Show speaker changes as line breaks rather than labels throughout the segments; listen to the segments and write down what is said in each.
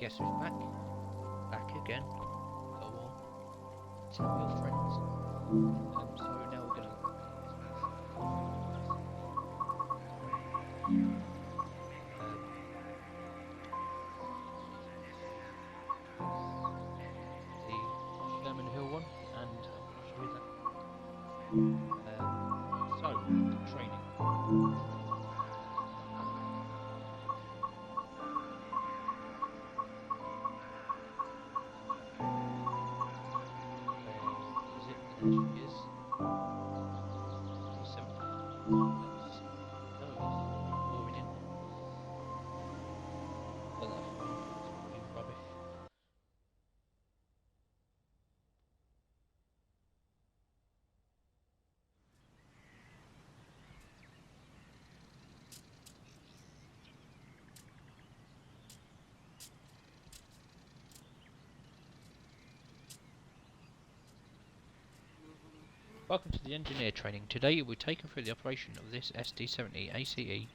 Guess who's back? Back again. Go on. Tell your friends. So now we're gonna. The Sherman Hill one, and I'm gonna show you that. So training. Is it? There she is. 7. Let's go. Moving in. Well, that's fucking rubbish. Welcome to the engineer training. Today we're taking through the operation of this SD70Ace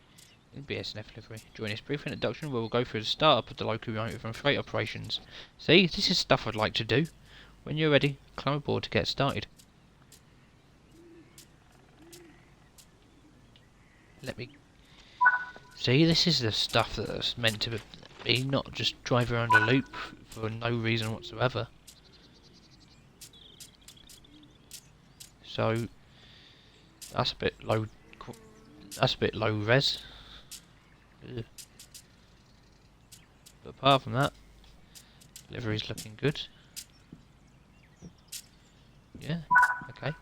in BSNF livery. During this brief introduction we will go through the startup of the locomotive and freight operations. See, this is stuff I'd like to do. When you're ready, climb aboard to get started. Let me... See, this is the stuff that's meant to be, not just drive around a loop for no reason whatsoever. So that's a bit low. That's a bit low res. Ugh. But apart from that, livery's looking good. Yeah. Okay.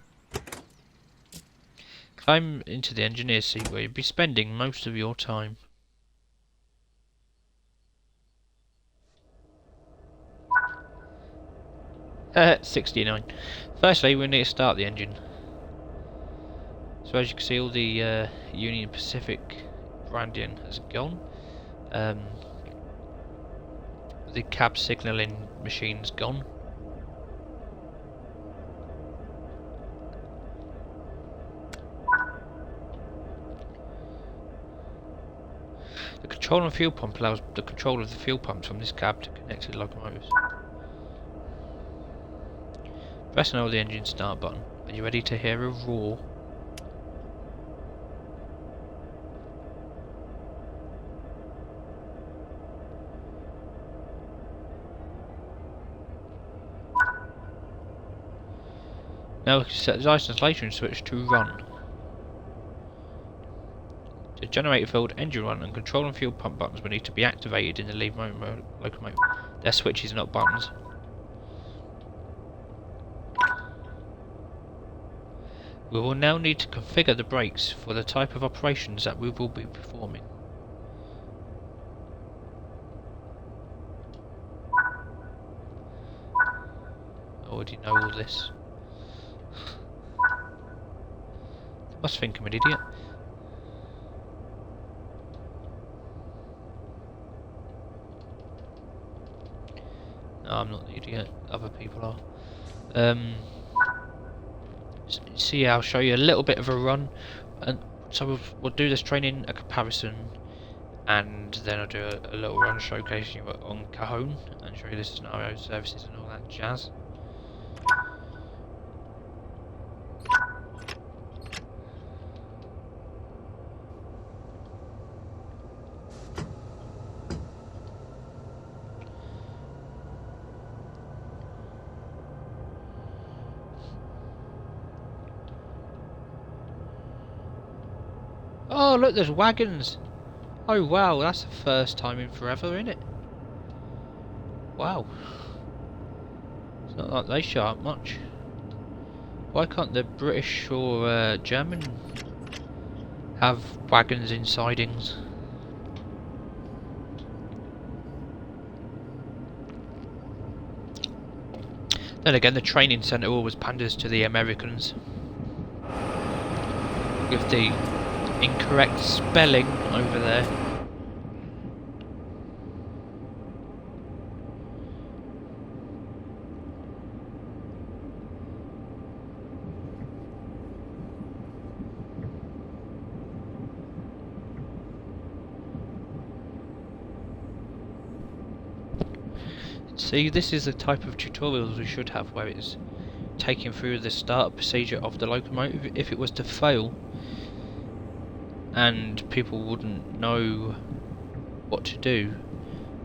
Climb into the engineer's seat where you'll be spending most of your time. At 69. Firstly, we need to start the engine. So as you can see, all the Union Pacific branding has gone. The cab signalling machine's gone. The control and fuel pump allows the control of the fuel pumps from this cab to connect to the locomotives. Press and hold the engine start button. Are you ready to hear a roar? Now we can set the isolation switch to run. The generator field, engine run and control and fuel pump buttons will need to be activated in the lead locomotive. They're switches, not buttons. We will now need to configure the brakes for the type of operations that we will be performing. I already know all this. I must think I'm an idiot. No, I'm not the idiot. Other people are. See, I'll show you a little bit of a run, and so we'll do this training, a comparison, and then I'll do a little run showcasing you on Cajon and show you the scenario services and all that jazz. Oh look, there's wagons! Oh wow, that's the first time in forever, isn't it? Wow. It's not like they show up much. Why can't the British or German have wagons in sidings? Then again, the training centre always panders to the Americans with the incorrect spelling over there. See, this is the type of tutorials we should have, where it's taking through the start procedure of the locomotive. If it was to fail and people wouldn't know what to do,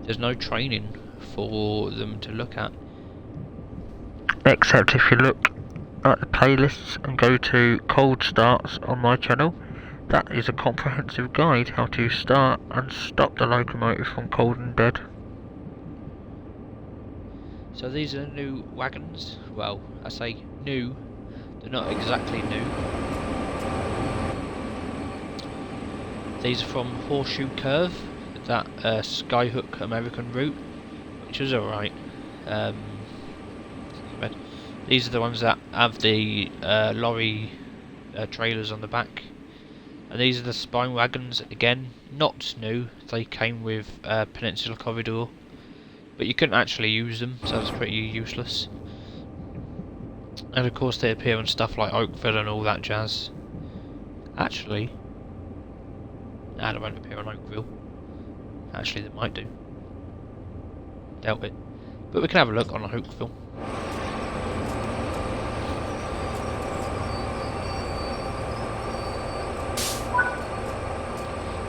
there's no training for them to look at. Except if you look at the playlists and go to cold starts on my channel, that is a comprehensive guide how to start and stop the locomotive from cold and dead. So these are new wagons. Well, I say new, they're not exactly new. These are from Horseshoe Curve, that Skyhook American route, which is alright. These are the ones that have the lorry trailers on the back. And these are the spine wagons, again, not new. They came with Peninsula Corridor, but you couldn't actually use them, so it's pretty useless. And of course they appear on stuff like Oakville and all that jazz. Actually, nah, they won't appear on Oakville. Actually, they might do. Doubt it. But we can have a look on Oakville.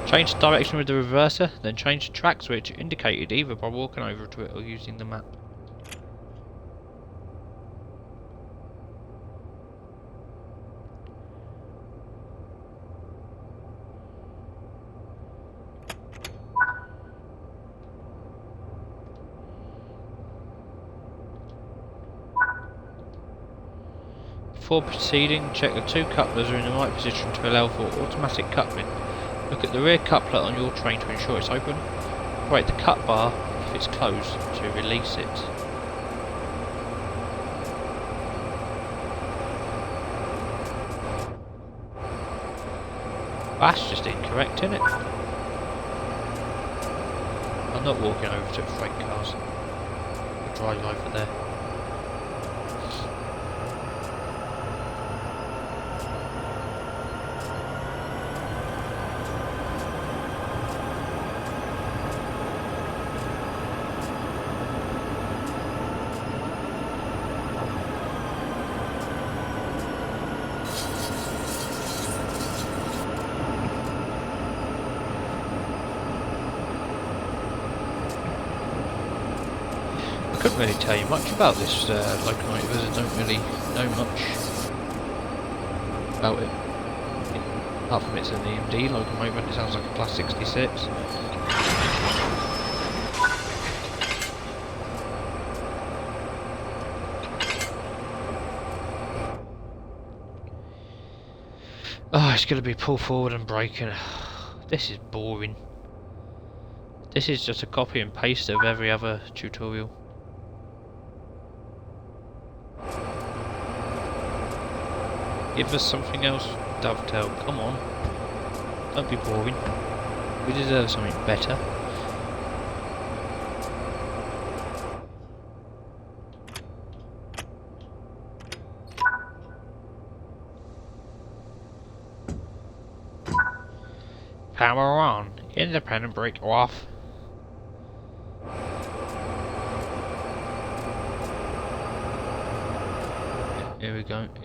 Change direction with the reverser, then change the track switch indicated either by walking over to it or using the map. Before proceeding, check the two couplers are in the right position to allow for automatic coupling. Look at the rear coupler on your train to ensure it's open. Operate the cut bar if it's closed to release it. That's just incorrect, isn't it? I'm not walking over to freight cars. I'll drive over there. I couldn't really tell you much about this locomotive, as I don't really know much about it. Apart from it's an EMD locomotive, and it sounds like a Class 66. Oh, it's going to be pull forward and braking. This is boring. This is just a copy and paste of every other tutorial. Give us something else, Dovetail, come on. Don't be boring. We deserve something better. Power on. Independent brake off. Here we go, and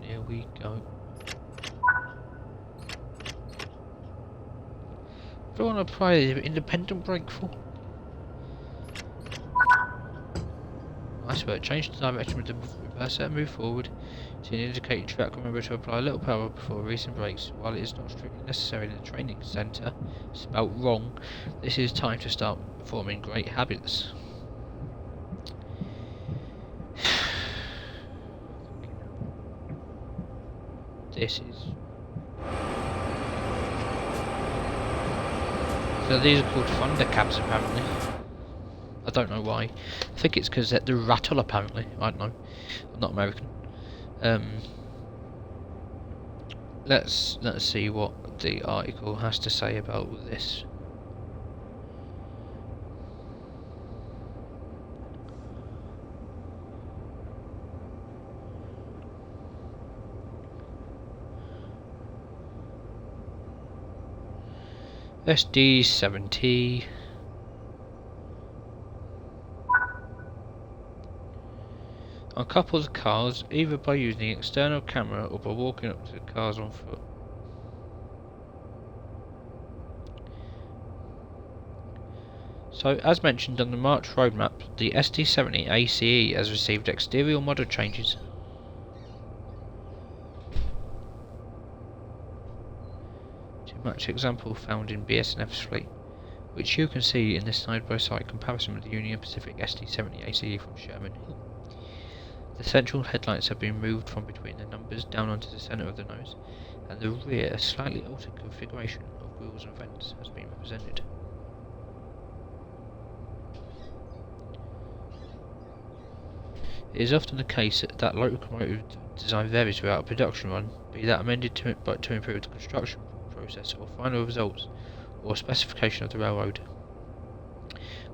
here we go. Do you want to apply the independent brake for? Nice work. Change the direction with the reverser and move forward to an indicated track. Remember to apply a little power before releasing brakes. While it is not strictly necessary in the training centre, spelt wrong, this is time to start forming great habits. This is... So these are called Thunder cabs apparently. I don't know why. I think it's because they rattle apparently. I don't know. I'm not American. Let's see what the article has to say about this. SD70. Uncouple the cars either by using the external camera or by walking up to the cars on foot. So, as mentioned on the March roadmap, the SD70Ace has received exterior model changes. To match the example found in BSNF's fleet, which you can see in this side-by-side comparison with the Union Pacific SD70Ace from Sherman Hill. The central headlights have been moved from between the numbers down onto the centre of the nose, and the rear, a slightly altered configuration of wheels and vents, has been represented. It is often the case that locomotive design varies throughout a production run, be that amended to improve the construction process or final results, or specification of the railroad.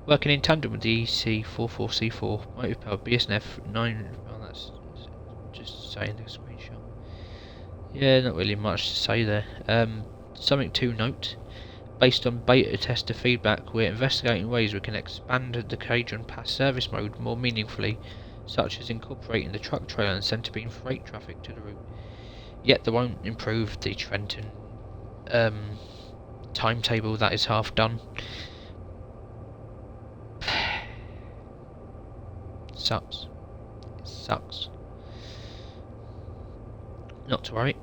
Working in tandem with the EC44C4 motive powered BSNF 9, well, that's just saying the screenshot. Yeah, not really much to say there. Something to note. Based on beta tester feedback, we're investigating ways we can expand the Cajun Pass service mode more meaningfully, such as incorporating the truck trailer and centre beam freight traffic to the route. Yet they won't improve the Trenton timetable that is half done. Sucks. It sucks. Not to worry.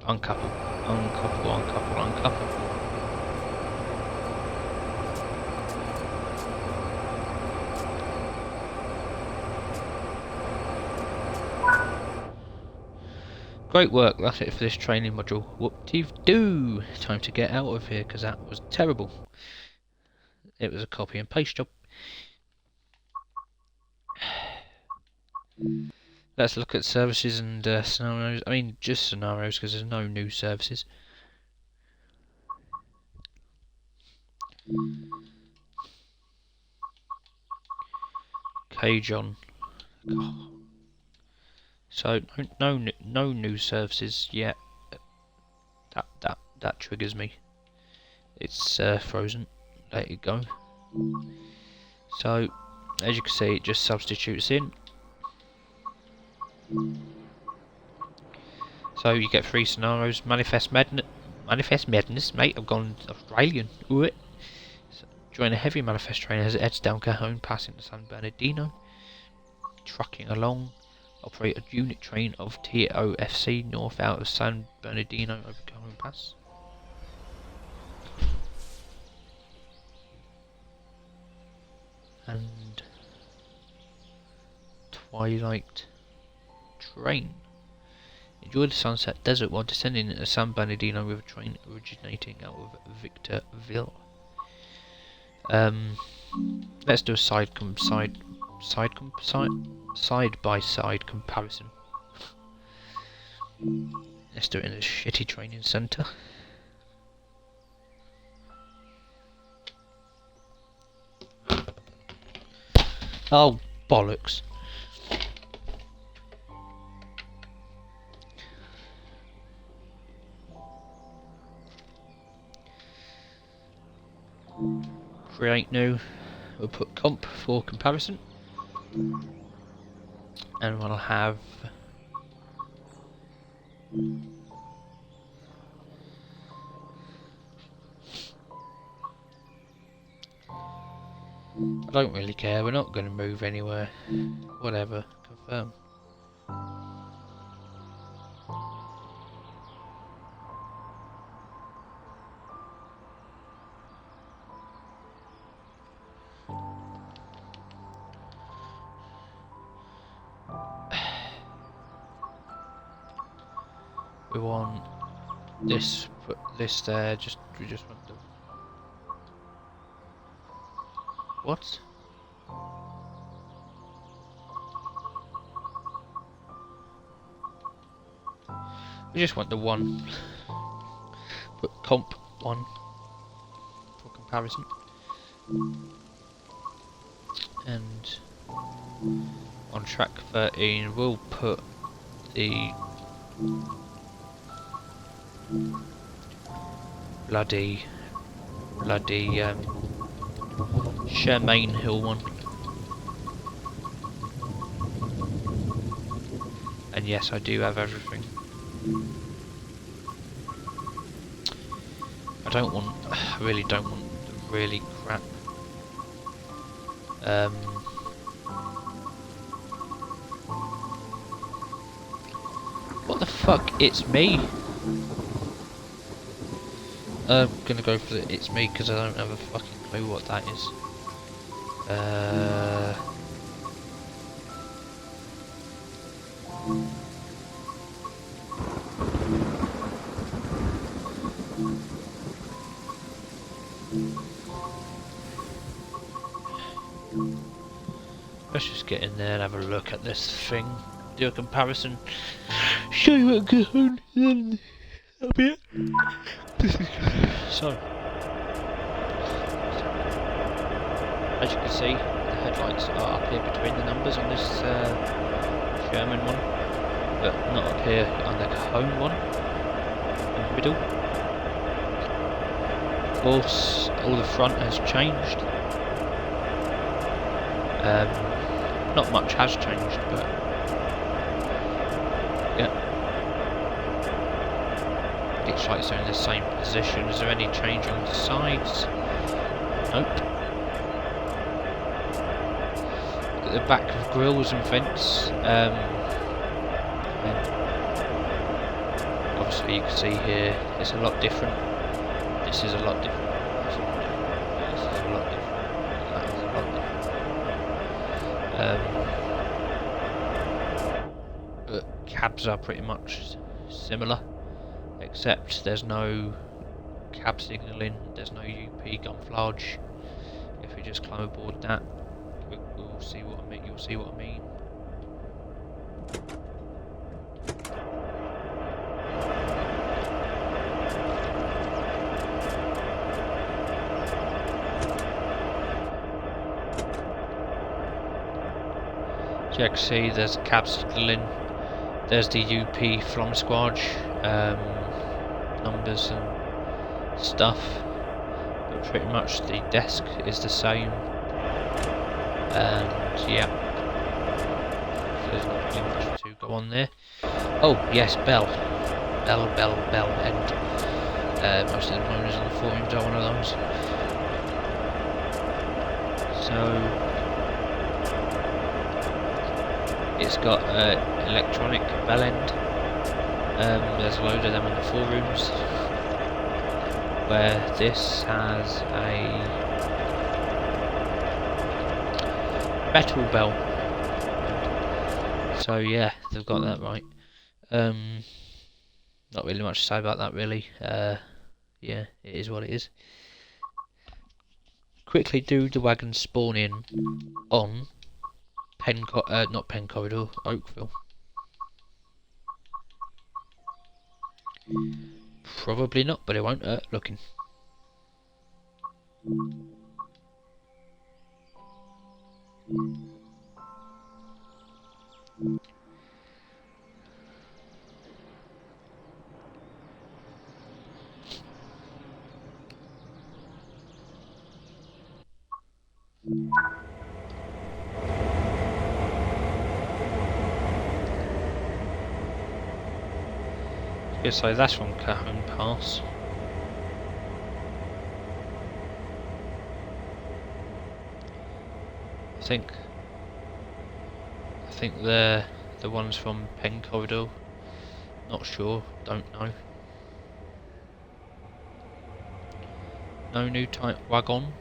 Uncouple, uncouple, uncouple, uncouple. Great work, that's it for this training module. Whoop-de-doo! Time to get out of here, because that was terrible. It was a copy and paste job. Let's look at services and scenarios. I mean, just scenarios, because there's no new services. Cajun. Oh. So no new services yet. That triggers me. It's frozen. Let it go. So as you can see, it just substitutes in. So you get 3 scenarios. Manifest Madness, mate. I've gone Australian. Ooh it. So, join a heavy manifest train as it heads down Cajon, passing the San Bernardino. Trucking along. Operate a unit train of TOFC north out of San Bernardino over Cajon Pass. And Twilight Train. Enjoy the sunset desert while descending into San Bernardino with a train originating out of Victorville. Let's do a side by side comparison. Let's do it in a shitty training centre. Oh, bollocks. Create new. We'll put comp for comparison. And we'll have I don't really care, we're not going to move anywhere. Whatever, confirm. We want this, put this there, we just want the... What? We just want the one. Put comp 1 for comparison. And on track 13 we'll put the bloody Shermaine Hill one. And yes, I do have everything. I really don't want the really crap. What the fuck? It's me. I'm gonna go for the it's me because I don't have a fucking clue what that is. Let's just get in there and have a look at this thing, do a comparison, show you what goes on, then that'll be it. So, as you can see, the headlights are up here between the numbers on this Sherman one, but not up here on the Cajon one, in the middle. Of course, all the front has changed. Not much has changed, but yeah. Looks like they're in the same position. Is there any change on the sides? Nope. Look at the back of grills and vents. And obviously you can see here it's a lot different. This is a lot different. This is a lot different. This is a lot different. That is a lot different. But cabs are pretty much similar, except there's no cab signalling, there's no UP gunflage. If we just climb aboard that, we'll see what I mean. You'll see what I mean. So you can see there's a cab signalling, there's the UP Flom Squadge numbers and stuff, but pretty much the desk is the same, and yeah, so there's not really much to go on there. Oh yes, bell, and most of the owners on the forums are one of those. So it's got electronic bell end. There's a load of them in the forums, where this has a metal bell. So yeah, they've got that right. Not really much to say about that really. Yeah, it is what it is. Quickly do the wagon spawn in on not Pen Corridor, Oakville. Probably not, but it won't hurt looking. So that's from Cajon Pass. I think they're the ones from Pen Corridor. Not sure, don't know. No new type wagon.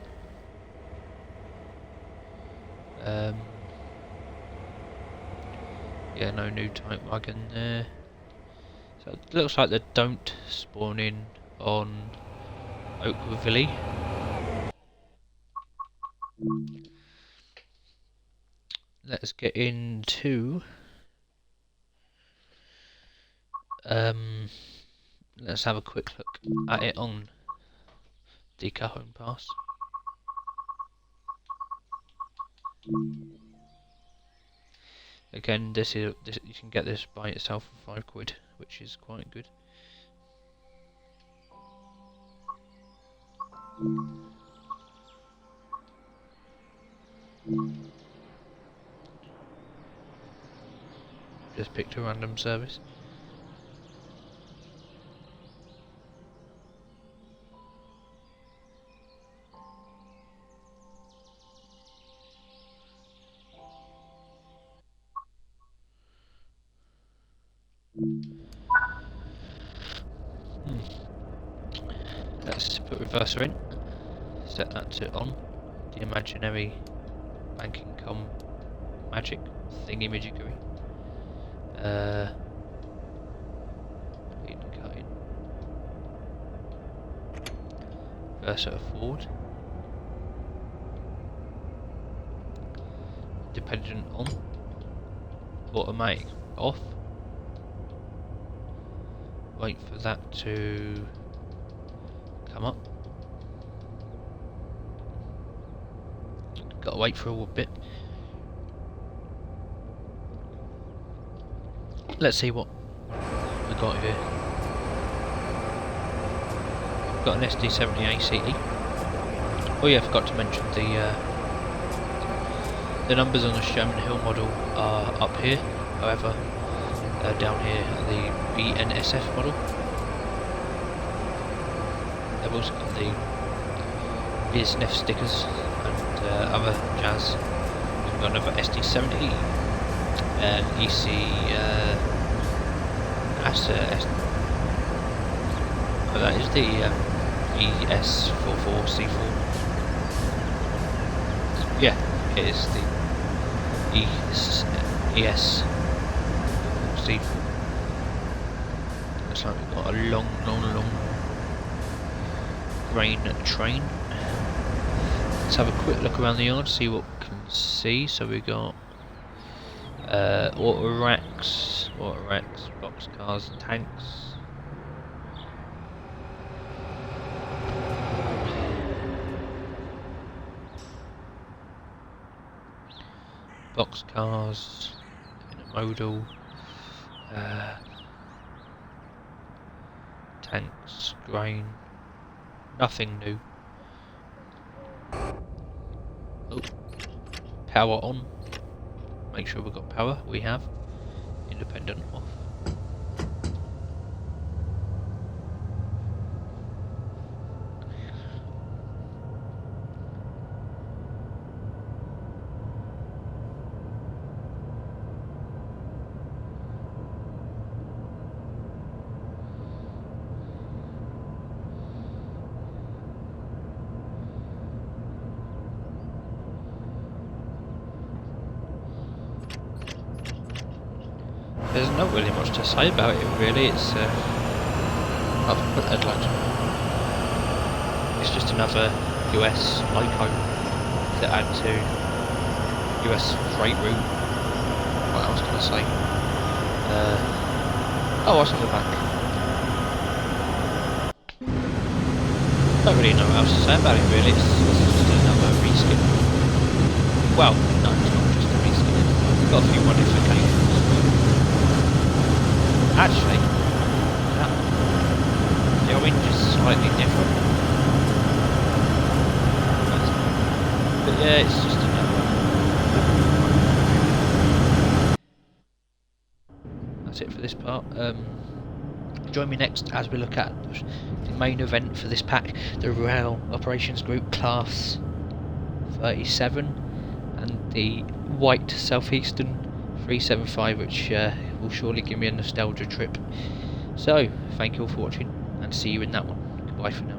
Yeah, no new type wagon there. So it looks like they don't spawn in on Oakville. Let's get into let's have a quick look at it on the Cajon Pass. Again, this you can get this by itself for £5, which is quite good. Just picked a random service. Let's put reverser in. Set that to on. The imaginary banking com magic thingy-majiggery. Lead and cut in. Reverser forward. Dependent on. Automatic off. Wait for that to come up. Gotta wait for a little bit. Let's see what we got here. We've got an SD70Ace. Oh yeah, I forgot to mention the numbers on the Sherman Hill model are up here. However, down here are the BNSF model. They've also got the BSNF stickers and other jazz. We've got another SD70 and EC that is the ES44C4. Yeah, it is the ES44C4. Looks like we've got a long grain train. Let's have a quick look around the yard, see what we can see. So we got auto racks, box cars and tanks. Box cars, intermodal, tanks, grain, nothing new. Oh, power on. Make sure we've got power. We have. Independent off. There's not really much to say about it, really. It's it's just another US loco to add to US freight route. What else can I say? Oh, what's on the back? Don't really know what else to say about it, really. It's just another reskin. Well, no, it's not just a reskin. It's got a few modifications. Actually, the orange is slightly different. But yeah, it's just another. That's it for this part. Join me next as we look at the main event for this pack, the Rail Operations Group Class 37 and the white Southeastern 375, which will surely give me a nostalgia trip. So, thank you all for watching and see you in that one. Goodbye for now.